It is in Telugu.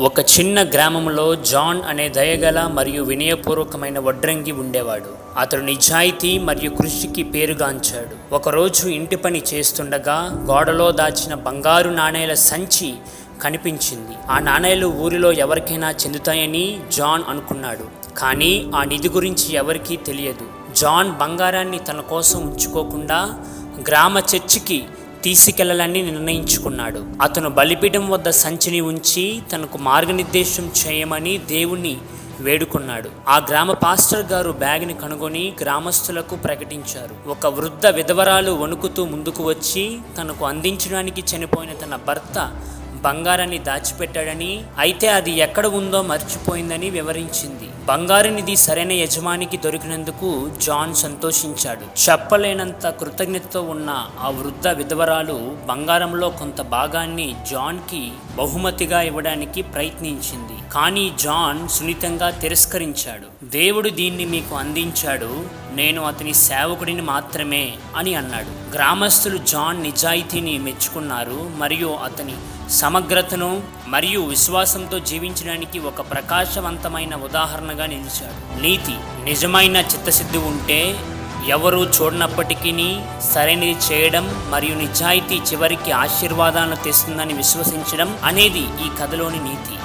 ఒక చిన్న గ్రామంలో జాన్ అనే దయగల మరియు వినయపూర్వకమైన వడ్రంగి ఉండేవాడు. అతడు నిజాయితీ మరియు కృషికి పేరుగాంచాడు. ఒకరోజు ఇంటి పని చేస్తుండగా గోడలో దాచిన బంగారు నాణేల సంచి కనిపించింది. ఆ నాణేలు ఊరిలో ఎవరికైనా చెందుతాయని జాన్ అనుకున్నాడు. కానీ ఆ నిధి గురించి ఎవరికీ తెలియదు. జాన్ బంగారాన్ని తన కోసం ఉంచుకోకుండా గ్రామ చర్చికి తీసుకెళ్లాలని నిర్ణయించుకున్నాడు. అతను బలిపీఠం వద్ద సంచిని ఉంచి తనకు మార్గనిర్దేశం చేయమని దేవుణ్ణి వేడుకున్నాడు. ఆ గ్రామ పాస్టర్ గారు బ్యాగ్ని కనుగొని గ్రామస్తులకు ప్రకటించారు. ఒక వృద్ధ విధవరాలు వణుకుతూ ముందుకు వచ్చి తనకు అందించడానికి చనిపోయిన తన భర్త బంగారాన్ని దాచిపెట్టాడని, అయితే అది ఎక్కడ ఉందో మర్చిపోయిందని వివరించింది. బంగారు నిధి సరైన యజమానికి దొరికినందుకు జాన్ సంతోషించాడు. చెప్పలేనంత కృతజ్ఞతతో ఉన్న ఆ వృద్ధ విధవరాలు బంగారంలో కొంత భాగాన్ని జాన్కి బహుమతిగా ఇవ్వడానికి ప్రయత్నించింది. కానీ జాన్ సున్నితంగా తిరస్కరించాడు. దేవుడు దీన్ని మీకు అందించాడు, నేను అతని సేవకుడిని మాత్రమే అని అన్నాడు. గ్రామస్తులు జాన్ నిజాయితీని మెచ్చుకున్నారు మరియు అతని సమగ్రతను మరియు విశ్వాసంతో జీవించడానికి ఒక ప్రకాశవంతమైన ఉదాహరణగా నిలిచాడు. నీతి, నిజమైన చిత్తశుద్ధి ఉంటే ఎవరూ చూడనప్పటికీ సరైనది చేయడం మరియు నిజాయితీ చివరికి ఆశీర్వాదాలను తెస్తుందని విశ్వసించడం అనేది ఈ కథలోని నీతి.